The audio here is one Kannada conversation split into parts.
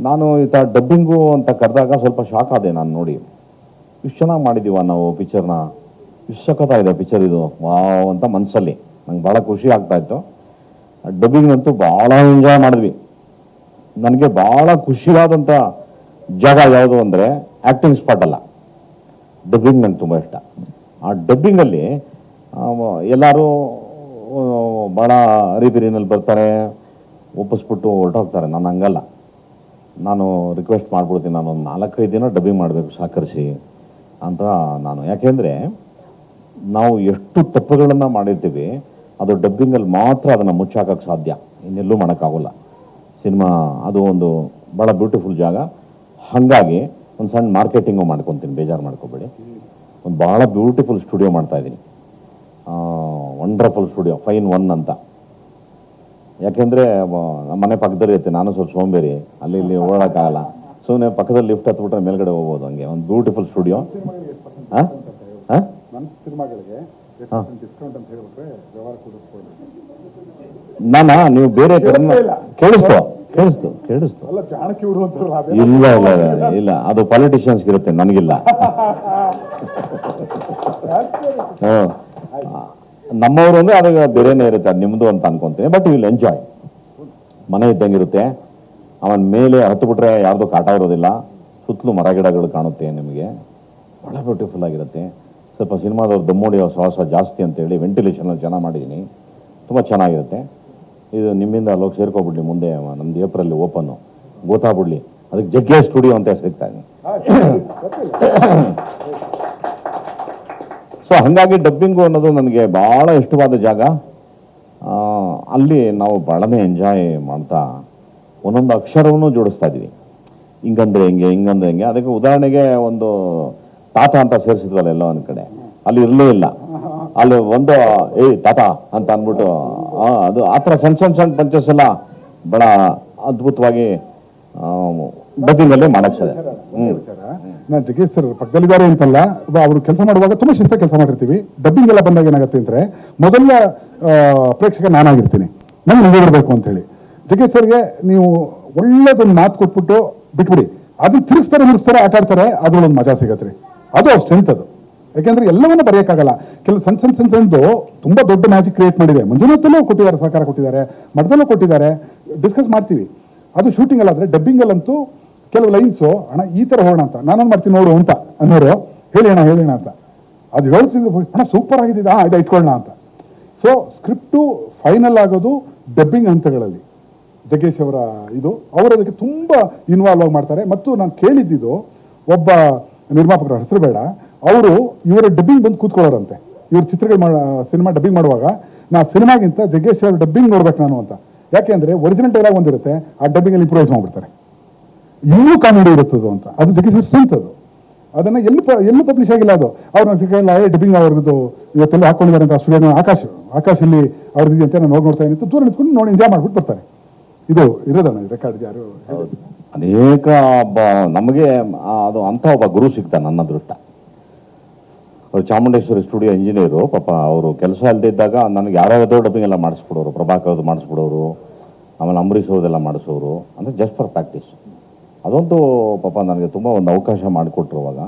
ನಾನು ಈ ಥರ ಡಬ್ಬಿಂಗು ಅಂತ ಕರೆದಾಗ ಸ್ವಲ್ಪ ಶಾಕ್ ಆದೆ ನಾನು ನೋಡಿ. ಇಷ್ಟು ಚೆನ್ನಾಗಿ ಮಾಡಿದ್ದೀವ ನಾವು ಪಿಕ್ಚರ್ನ, ಇಷ್ಟು ಸಖತ್ತಾಗಿದೆ ಪಿಕ್ಚರ್ ಇದು, ವಾವ್ ಅಂತ ಮನಸ್ಸಲ್ಲಿ ನಂಗೆ ಭಾಳ ಖುಷಿ ಆಗ್ತಾಯಿತ್ತು. ಡಬ್ಬಿಂಗಂತೂ ಭಾಳ ಎಂಜಾಯ್ ಮಾಡಿದ್ವಿ. ನನಗೆ ಭಾಳ ಖುಷಿಯಾದಂಥ ಜಾಗ ಯಾವುದು ಅಂದರೆ ಆ್ಯಕ್ಟಿಂಗ್ ಸ್ಪಾಟ್ ಅಲ್ಲ, ಡಬ್ಬಿಂಗ್ ನಂಗೆ ತುಂಬ ಇಷ್ಟ. ಆ ಡಬ್ಬಿಂಗಲ್ಲಿ ಎಲ್ಲರೂ ಭಾಳ ಅರಿಬಿರಿನಲ್ಲಿ ಬರ್ತಾರೆ, ಒಪ್ಪಿಸ್ಬಿಟ್ಟು ಹೊರಟೋಗ್ತಾರೆ. ನಾನು ಹಂಗಲ್ಲ, ನಾನು ರಿಕ್ವೆಸ್ಟ್ ಮಾಡ್ಬಿಡ್ತೀನಿ, ನಾನು ಒಂದು 4-5 ದಿನ ಡಬ್ಬಿಂಗ್ ಮಾಡಬೇಕು ಸಹಕರಿಸಿ ಅಂತ ನಾನು. ಯಾಕೆಂದರೆ ನಾವು ಎಷ್ಟು ತಪ್ಪುಗಳನ್ನು ಮಾಡಿರ್ತೀವಿ, ಅದು ಡಬ್ಬಿಂಗಲ್ಲಿ ಮಾತ್ರ ಅದನ್ನು ಮುಚ್ಚಾಕೋಕ್ಕೆ ಸಾಧ್ಯ, ಇನ್ನೆಲ್ಲೂ ಮಾಡೋಕ್ಕಾಗೋಲ್ಲ. ಸಿನಿಮಾ ಅದು ಒಂದು ಭಾಳ ಬ್ಯೂಟಿಫುಲ್ ಜಾಗ. ಹಾಗಾಗಿ ಒಂದು ಸಣ್ಣ ಮಾರ್ಕೆಟಿಂಗು ಮಾಡ್ಕೊತೀನಿ, ಬೇಜಾರು ಮಾಡ್ಕೊಬೇಡಿ. ಒಂದು ಭಾಳ ಬ್ಯೂಟಿಫುಲ್ ಸ್ಟುಡಿಯೋ ಮಾಡ್ತಾಯಿದ್ದೀನಿ, ವಂಡರ್ಫುಲ್ ಸ್ಟುಡಿಯೋ, ಫೈನ್ 1 ಅಂತ. ಯಾಕೆಂದರೆ ನಮ್ಮ ಮನೆ ಪಕ್ಕದಲ್ಲಿ ಇರುತ್ತೆ, ನಾನು ಸ್ವಲ್ಪ ಸೋಂಬೇರಿ, ಅಲ್ಲಿ ಇಲ್ಲಿ ಓಡಾಡೋಕ್ಕಾಗಲ್ಲ. ಸುಮ್ಮನೆ ಪಕ್ಕದಲ್ಲಿ ಲಿಫ್ಟ್ ಹತ್ಬಿಟ್ರೆ ಮೇಲ್ಗಡೆ ಹೋಗ್ಬೋದು. ಹಂಗೆ ಒಂದು ಬ್ಯೂಟಿಫುಲ್ ಸ್ಟುಡಿಯೋ. ಹಾಂ ಹಾಂ ನಾನಾ ನೀವು ಬೇರೆ ಕೇಳಿಸ್ತು ಇಲ್ಲ ಇಲ್ಲ ಇಲ್ಲ, ಅದು ಪಾಲಿಟಿಷಿಯನ್ಸ್ ಇರುತ್ತೆ, ನನಗಿಲ್ಲ. ನಮ್ಮವರು ಅಂದರೆ ಅದು ಬೇರೆನೇ ಇರುತ್ತೆ, ಅದು ನಿಮ್ಮದು ಅಂತ ಅನ್ಕೊಂತೀನಿ. But will enjoy. ಮನೆ ಇದ್ದಂಗಿರುತ್ತೆ. ಅವನ ಮೇಲೆ ಹತ್ತುಬಿಟ್ರೆ ಯಾರ್ದು ಕಾಟ ಇರೋದಿಲ್ಲ, ಸುತ್ತಲೂ ಮರ ಗಿಡಗಳು ಕಾಣುತ್ತೆ ನಿಮಗೆ, ಭಾಳ ಬ್ಯೂಟಿಫುಲ್ ಆಗಿರುತ್ತೆ. ಸ್ವಲ್ಪ ಸಿನಿಮಾದವ್ರು ದಮ್ಮೋಡಿಯೋ ಶ್ವಾಸ ಜಾಸ್ತಿ ಅಂತೇಳಿ ವೆಂಟಿಲೇಷನ್ ಚೆನ್ನಾಗಿ ಮಾಡಿದ್ದೀನಿ, ತುಂಬ ಚೆನ್ನಾಗಿರುತ್ತೆ. ಇದು ನಿಮ್ಮಿಂದ ಅಲ್ಲೋಗಿ ಸೇರ್ಕೊಬಿಡ್ಲಿ, ಮುಂದೆ ನಮ್ದು ಏಪ್ರಿಲ್ ಓಪನ್ನು ಗೊತ್ತಾಗ್ಬಿಡ್ಲಿ. ಅದಕ್ಕೆ ಜಗ್ಗೆ ಸ್ಟುಡಿಯೋ ಅಂತ ಸಿಗ್ತಾ ಇದೆ. ಸೊ ಹಾಗಾಗಿ ಡಬ್ಬಿಂಗು ಅನ್ನೋದು ನನಗೆ ಭಾಳ ಇಷ್ಟವಾದ ಜಾಗ. ಅಲ್ಲಿ ನಾವು ಭಾಳನೇ ಎಂಜಾಯ್ ಮಾಡ್ತಾ ಒಂದೊಂದು ಅಕ್ಷರವನ್ನು ಜೋಡಿಸ್ತಾ ಇದ್ದೀವಿ. ಹಿಂಗಂದ್ರೆ ಹಿಂಗೆ, ಹಿಂಗಂದ್ರೆ ಹಿಂಗೆ. ಅದಕ್ಕೆ ಉದಾಹರಣೆಗೆ ಒಂದು ತಾತ ಅಂತ ಸೇರಿಸಿದ್ವಲ್ಲ ಎಲ್ಲೋ ಒಂದು ಕಡೆ, ಅಲ್ಲಿ ಇರಲೇ ಇಲ್ಲ. ಅಲ್ಲಿ ಒಂದು ತಾತ ಅಂತ ಅಂದ್ಬಿಟ್ಟು ಅದು ಆ ಥರ ಸಣ್ಣ ಪಂಚಸ್ ಎಲ್ಲ ಭಾಳ ಅದ್ಭುತವಾಗಿ ಡಬ್ಬಿಂಗಲ್ಲೇ ಮಾಡಕ್ತದೆ. ನಾನು ಜಗೇಶ್ ಸರ್ ಪಕ್ಕದಲ್ಲಿದ್ದಾರೆ ಅಂತಲ್ಲ, ಅವರು ಕೆಲಸ ಮಾಡುವಾಗ ತುಂಬ ಶಿಸ್ತ ಕೆಲಸ ಮಾಡಿರ್ತೀವಿ. ಡಬ್ಬಿಂಗ್ ಎಲ್ಲ ಬಂದಾಗ ಏನಾಗುತ್ತೆ ಅಂದರೆ, ಮೊದಲ ಪ್ರೇಕ್ಷಕ ನಾನಾಗಿರ್ತೀನಿ, ನಂಗೆ ನಿಮಗೆ ಬರಬೇಕು ಅಂತ ಹೇಳಿ. ಜಗೇಶ್ ಸರ್ಗೆ ನೀವು ಒಳ್ಳೇದೊಂದು ಮಾತು ಕೊಟ್ಬಿಟ್ಟು ಬಿಟ್ಬಿಡಿ, ಅದನ್ನ ತಿರುಗಿಸ್ತಾರೆ ಆಟ ಆಡ್ತಾರೆ, ಅದ್ರಲ್ಲೊಂದು ಮಜಾ ಸಿಗತ್ರಿ. ಅದು ಅವ್ರ ಸ್ಟ್ರೆಂತ್ ಅದು. ಯಾಕೆಂದ್ರೆ ಎಲ್ಲವನ್ನೂ ಬರೆಯೋಕ್ಕಾಗಲ್ಲ. ಕೆಲವು ಸಣ್ಣದು ತುಂಬಾ ದೊಡ್ಡ ಮ್ಯಾಜಿಕ್ ಕ್ರಿಯೇಟ್ ಮಾಡಿದೆ. ಮಂಜುನಾಥಲ್ಲೂ ಕೊಟ್ಟಿದ್ದಾರೆ, ಸಹಕಾರ ಕೊಟ್ಟಿದ್ದಾರೆ, ಮಠದಲ್ಲೂ ಕೊಟ್ಟಿದ್ದಾರೆ, ಡಿಸ್ಕಸ್ ಮಾಡ್ತೀವಿ. ಅದು ಶೂಟಿಂಗ್ ಅಲ್ಲಾದ್ರೆ ಡಬ್ಬಿಂಗಲ್ಲಂತೂ ಕೆಲವು ಲೈನ್ಸು ಅಣ್ಣ ಈ ಥರ ಹೋಗೋಣ ಅಂತ ನಾನೊಂದು ಮಾಡ್ತೀನಿ ನೋಡು ಅಂತ ಅನ್ನೋರು, ಹೇಳಿ ಅಣ್ಣ ಅಂತ ಅದು ಹೇಳ್ತಿದ್ರು, ಅಣ್ಣ ಸೂಪರ್ ಆಗಿದೆ, ಇದು ಇಟ್ಕೊಳ್ಳೋಣ ಅಂತ. ಸೊ ಸ್ಕ್ರಿಪ್ಟು ಫೈನಲ್ ಆಗೋದು ಡಬ್ಬಿಂಗ್ ಹಂತಗಳಲ್ಲಿ. ಜಗ್ಗೇಶ್ ಅವರ ಅವರು ಅದಕ್ಕೆ ತುಂಬ ಇನ್ವಾಲ್ವ್ ಆಗಿ ಮಾಡ್ತಾರೆ. ಮತ್ತು ನಾನು ಕೇಳಿದ್ದಿದ್ದು, ಒಬ್ಬ ನಿರ್ಮಾಪಕರ ಹೆಸರು ಬೇಡ, ಅವರು ಇವರ ಡಬ್ಬಿಂಗ್ ಬಂದು ಕೂತ್ಕೊಳ್ಳೋರಂತೆ. ಇವ್ರ ಚಿತ್ರಗಳು ಸಿನಿಮಾ ಡಬ್ಬಿಂಗ್ ಮಾಡುವಾಗ, ನಾ ಸಿನಿಮಾಗಿಂತ ಜಗ್ಗೇಶ್ ಅವ್ರ ಡಬ್ಬಿಂಗ್ ನೋಡ್ಬೇಕು ನಾನು ಅಂತ. ಯಾಕೆ ಅಂದರೆ ಒರಿಜಿನಲ್ ಡೈಲಾಗ್ ಒಂದಿರುತ್ತೆ, ಆ ಡಬ್ಬಿಂಗಲ್ಲಿ ಇಂಪ್ರೂವೈಸ್ ಮಾಡ್ಬಿಡ್ತಾರೆ, ಇನ್ನೂ ಕಾಮಿಡಿ ಇರುತ್ತದು ಅಂತ. ಅದು ಜಗ್ಗೇಶ್ ಅವ್ರ ಸ್ಟ್ರೆಂತ್ ಅದು. ಅದನ್ನು ಎಲ್ಲೂ ಪಬ್ಲಿಷ್ ಆಗಿಲ್ಲ. ಅದು ಅವ್ರನ್ನ ಸಿಕ್ಕಲ್ಲ, ಡಬ್ಬಿಂಗ್ ಅವ್ರದ್ದು ಇವತ್ತೆಲ್ಲ ಹಾಕೊಂಡಿದ್ದಾರೆ ಅಂತ ಸ್ಟುಡಿಯೋ ಆಕಾಶ್ ಇಲ್ಲಿ ಅವ್ರದ್ದು ಅಂತ ನಾನು ನೋಡ್ತಾ ಇತ್ತು, ದೂರ ನಿಂತ್ಕೊಂಡು ನೋಡಿ ಎಂಜಾಯ್ ಮಾಡ್ಬಿಟ್ಟು ಬರ್ತಾರೆ. ಇದು ಇರೋದಣ್ಣ ರೆಕಾರ್ಡ್. ಯಾರು ಅನೇಕ ನಮಗೆ ಅದು ಅಂಥ ಒಬ್ಬ ಗುರು ಸಿಗ್ತಾನೆ ನನ್ನ ಅದೃಷ್ಟ. ಅವರು ಚಾಮುಂಡೇಶ್ವರಿ ಸ್ಟುಡಿಯೋ ಇಂಜಿನಿಯರು. ಪಾಪ ಅವರು ಕೆಲಸ ಇಲ್ಲದಿದ್ದಾಗ ನನಗೆ ಯಾರ್ಯಾವುದೋ ಡಬ್ಬಿಂಗ್ ಎಲ್ಲ ಮಾಡಿಸ್ಬಿಡೋರು, ಪ್ರಭಾಕರ್ದು ಮಾಡಿಸ್ಬಿಡೋರು, ಆಮೇಲೆ ಅಂಬರೀಷ್ ಅವ್ರದ್ದೆಲ್ಲ ಮಾಡಿಸೋರು, ಅಂದರೆ ಜಸ್ಟ್ ಫಾರ್ ಪ್ರಾಕ್ಟೀಸ್. ಅದೊಂದು ಪಾಪ ನನಗೆ ತುಂಬ ಒಂದು ಅವಕಾಶ ಮಾಡಿಕೊಟ್ರುವಾಗ.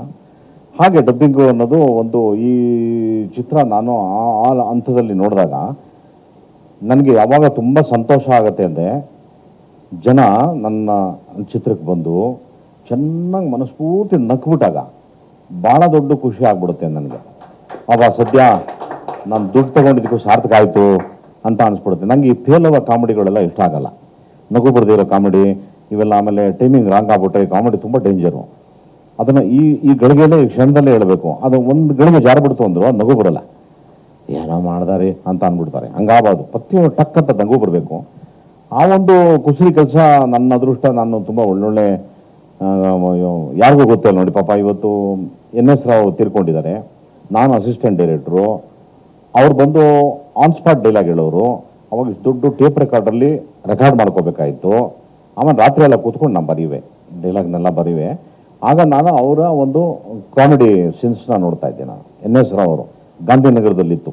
ಹಾಗೆ ಡಬ್ಬಿಂಗು ಅನ್ನೋದು ಒಂದು ಈ ಚಿತ್ರ ನಾನು ಆ ಹಂತದಲ್ಲಿ ನೋಡಿದಾಗ ನನಗೆ ಯಾವಾಗ ತುಂಬ ಸಂತೋಷ ಆಗುತ್ತೆ ಅಂದರೆ, ಜನ ನನ್ನ ಚಿತ್ರಕ್ಕೆ ಬಂದು ಚೆನ್ನಾಗಿ ಮನಸ್ಫೂರ್ತಿ ನಕ್ಬಿಟ್ಟಾಗ ಭಾಳ ದೊಡ್ಡ ಖುಷಿ ಆಗ್ಬಿಡುತ್ತೆ ನನಗೆ. ಸದ್ಯ ನಾನು ದುಡ್ಡು ತೊಗೊಂಡಿದ್ದಕ್ಕೂ ಸಾರ್ಥಕ ಆಯಿತು ಅಂತ ಅನಿಸ್ಬಿಡುತ್ತೆ. ನನಗೆ ಈ ಫೇಲ್ ಕಾಮಿಡಿಗಳೆಲ್ಲ ಇಷ್ಟ ಆಗಲ್ಲ, ನಗು ಬರ್ದಿರೋ ಕಾಮಿಡಿ ಇವೆಲ್ಲ. ಆಮೇಲೆ ಟೈಮಿಂಗ್ ರಾಂಗ್ ಆಗ್ಬಿಟ್ರೆ ಕಾಮಿಡಿ ತುಂಬ ಡೇಂಜರು. ಅದನ್ನು ಈ ಗಳಿಗೆಯಲ್ಲೇ ಈ ಕ್ಷಣದಲ್ಲೇ ಹೇಳಬೇಕು. ಅದು ಒಂದು ಗಳಿಗೆ ಜಾರಬಿಡ್ತು ಅಂದರು ಅದು ನಗು ಬರೋಲ್ಲ, ಏನೋ ಮಾಡ್ದಾರೆ ಅಂತ ಅಂದ್ಬಿಡ್ತಾರೆ. ಹಂಗಾಗಬಾರ್ದು, ಪ್ರತಿಯೊಂದು ಟಕ್ ಅಂತ ನಗು ಬರಬೇಕು. ಆ ಒಂದು ಕುಸರಿ ಕೆಲಸ ನನ್ನ ಅದೃಷ್ಟ. ನಾನು ತುಂಬ ಒಳ್ಳೊಳ್ಳೆ ಯಾರಿಗೂ ಗೊತ್ತಿಲ್ಲ ನೋಡಿ, ಪಾಪ ಇವತ್ತು NS ರಾವ್ ತೀರ್ಕೊಂಡಿದ್ದಾರೆ, ನಾನು ಅಸಿಸ್ಟೆಂಟ್ ಡೈರೆಕ್ಟ್ರು. ಅವ್ರು ಬಂದು ಆನ್ ಸ್ಪಾಟ್ ಡೈಲಾಗ್ ಹೇಳೋರು. ಅವಾಗ ದೊಡ್ಡ ಟೇಪ್ ರೆಕಾರ್ಡಲ್ಲಿ ರೆಕಾರ್ಡ್ ಮಾಡ್ಕೋಬೇಕಾಯಿತು. ಆಮೇಲೆ ರಾತ್ರಿ ಎಲ್ಲ ಕೂತ್ಕೊಂಡು ನಾನು ಬರೀವೆ, ಡೈಲಾಗ್ನೆಲ್ಲ ಬರೀವೆ. ಆಗ ನಾನು ಅವರ ಒಂದು ಕಾಮಿಡಿ ಸೀನ್ಸ್ನ ನೋಡ್ತಾ ಇದ್ದೆ. ನಾನು NS ರಾವ್ ಅವರು ಗಾಂಧಿನಗರದಲ್ಲಿತ್ತು,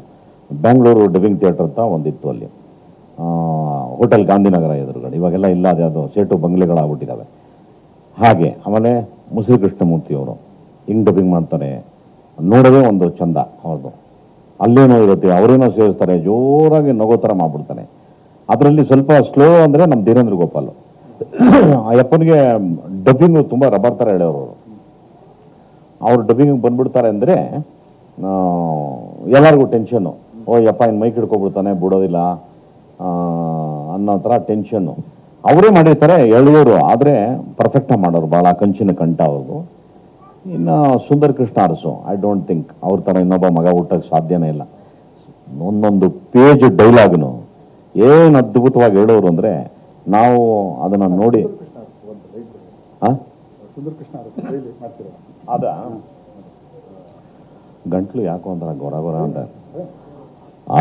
ಬ್ಯಾಂಗ್ಳೂರು ಡಬ್ಬಿಂಗ್ ಥಿಯೇಟರ್ ಅಂತ ಒಂದಿತ್ತು ಅಲ್ಲಿ, ಹೋಟೆಲ್ ಗಾಂಧಿನಗರ ಎದುರುಗಡೆ. ಇವಾಗೆಲ್ಲ ಇಲ್ಲ, ಅದು ಸೇಟು ಬಂಗ್ಲೆಗಳಾಗ್ಬಿಟ್ಟಿದ್ದಾವೆ. ಹಾಗೆ ಆಮೇಲೆ ಮುಸುರಿ ಕೃಷ್ಣಮೂರ್ತಿಯವರು ಹಿಂಗೆ ಡಬ್ಬಿಂಗ್ ಮಾಡ್ತಾರೆ, ನೋಡೋದೇ ಒಂದು ಚಂದ ಅವ್ರದ್ದು. ಅಲ್ಲೇನೋ ಇರುತ್ತೆ, ಅವರೇನೋ ಸೇರಿಸ್ತಾರೆ, ಜೋರಾಗಿ ನಗೋ ಥರ ಮಾಡ್ಬಿಡ್ತಾನೆ. ಅದರಲ್ಲಿ ಸ್ವಲ್ಪ ಸ್ಲೋ ಅಂದರೆ ನಮ್ಮ ಧೀರೇಂದ್ರ ಗೋಪಾಲ್. ಆ ಯಪ್ಪನಿಗೆ ಡಬ್ಬಿಂಗು ತುಂಬ ರಬ್ಬರ್ ಥರ ಹೇಳೋರು ಅವರು. ಅವ್ರು ಡಬ್ಬಿಂಗ್ ಬಂದ್ಬಿಡ್ತಾರೆ ಅಂದರೆ ಎಲ್ಲರಿಗೂ ಟೆನ್ಷನ್ನು. ಓ ಯಪ್ಪ ಇನ್ನು ಮೈಕ್ ಹಿಡ್ಕೊಬಿಡ್ತಾನೆ, ಬಿಡೋದಿಲ್ಲ ಅನ್ನೋ ಥರ ಟೆನ್ಷನ್ನು. ಅವರೇ ಮಾಡಿರ್ತಾರೆ ಎಳೆಯೋರು, ಆದರೆ ಪರ್ಫೆಕ್ಟಾಗಿ ಮಾಡೋರು, ಭಾಳ ಕಂಚಿನ ಕಂಠ ಅವ್ರದ್ದು. ಇನ್ನು Sundar Krishna Urs, I don't think ಅವ್ರ ಥರ ಇನ್ನೊಬ್ಬ ಮಗ ಹುಟ್ಟಕ್ಕೆ ಸಾಧ್ಯನೇ ಇಲ್ಲ. ಒಂದೊಂದು ಪೇಜ್ ಡೈಲಾಗ್ನು ಏನು ಅದ್ಭುತವಾಗಿ ಹೇಳೋರು ಅಂದರೆ ನಾವು ಅದನ್ನು ನೋಡಿ ಹಾಂ ಸುಂದರ್ ಕೃಷ್ಣ ಮಾಡ್ತೀರಾ ಅದ ಗಂಟ್ಲು ಯಾಕೋ ಒಂಥರ ಗೊರ ಗೊರ ಅಂತ.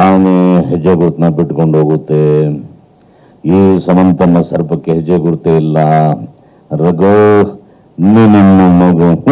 ಆನೆ ಹೆಜ್ಜೆ ಗುರುತನ್ನ ಬಿಟ್ಕೊಂಡು ಹೋಗುತ್ತೆ, ಈ ಸಮಂತನ ಸರ್ಪಕ್ಕೆ ಹೆಜ್ಜೆ ಗುರುತೇ ಇಲ್ಲ, ರಘು ನಿಮ್ಮ ಮಗು ಅಂತ